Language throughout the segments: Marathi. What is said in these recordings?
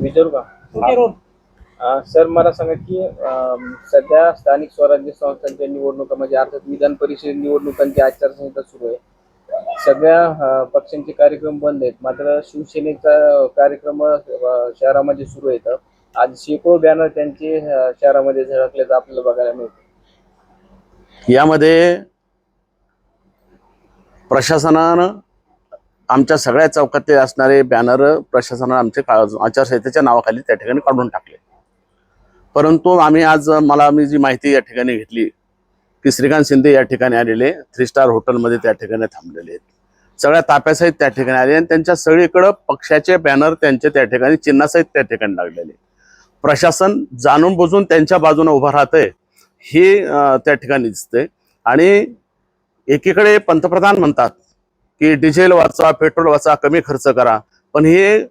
विचारू का? सर मला सांगा की सध्या स्थानिक स्वराज्य संस्थांच्या निवडणुका म्हणजे अर्थात विधान परिषद निवडणुकांची आचारसंहिता सुरू आहे. सगळ्या पक्षांचे कार्यक्रम बंद आहेत, मात्र शिवसेनेचा कार्यक्रम शहरामध्ये सुरू आहेत. आज शेकडो बॅनर त्यांचे शहरामध्ये झळकल्याचं आपल्याला बघायला मिळतं. यामध्ये प्रशासनानं आमच्या सगळ्या चौकात असणारे बॅनर प्रशासनानं आमच्या आचारसंहितेच्या नावाखाली त्या ठिकाणी काढून टाकले. परंतु मी जी माहिती या ठिकाणी घेतली की श्रीकांत शिंदे या ठिकाणी आलेले 3 स्टार हॉटेलमध्ये त्या ठिकाणी थांबलेले आहेत. सगळ्या ताप्यासहित त्या ठिकाणी आले आणि त्यांच्या सगळीकडे पक्षाचे बॅनर त्यांचे त्या ठिकाणी चिन्हासहित त्या ठिकाणी लागलेले. प्रशासन जाणून बुजून त्यांच्या बाजूने उभं राहतंय हे त्या ठिकाणी दिसतंय. आणि एकीकडे पंतप्रधान म्हणतात की डिझेल वाचा, पेट्रोल वाचा, कमी खर्च करा, पण हे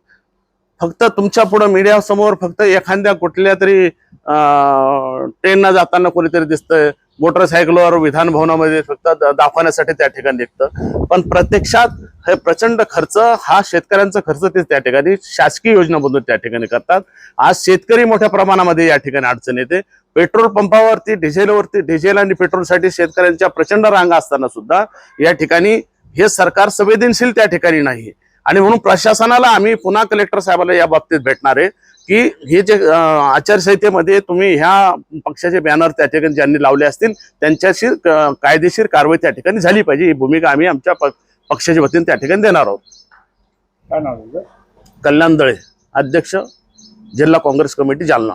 फक्त तुमच्या पुढे मीडिया समोर फक्त एखाद्या कुठल्या तरी ट्रेननं जाताना कोणीतरी दिसतंय, मोटरसायकलवर विधान भवनामध्ये फक्त दाखवण्यासाठी त्या ठिकाणी दिसतं. पण प्रत्यक्षात हे प्रचंड खर्च हा शेतकऱ्यांचा खर्च ते त्या ठिकाणी शासकीय योजनाबद्दल त्या ठिकाणी करतात. आज शेतकरी मोठ्या प्रमाणामध्ये या ठिकाणी अडचण येते. पेट्रोल पंपावरती डिझेल आणि पेट्रोलसाठी शेतकऱ्यांच्या प्रचंड रांगा असताना सुद्धा या ठिकाणी हे सरकार संवेदनशील त्या ठिकाणी नाही. आणि म्हणून प्रशासनाला आम्ही पुन्हा कलेक्टर साहेबांना या बाबतीत भेटणार आहे की हे जे आचारसंहितेमध्ये तुम्ही ह्या पक्षाचे बॅनर त्या ठिकाणी ज्यांनी लावले असतील त्यांच्याशी कायदेशीर कारवाई त्या ठिकाणी झाली पाहिजे. ही भूमिका आम्ही आमच्या पक्षाच्या वतीने त्या ठिकाणी देणार आहोत. काय नाव आहे? कल्याण दळे, अध्यक्ष, जिल्हा काँग्रेस कमिटी, जालना.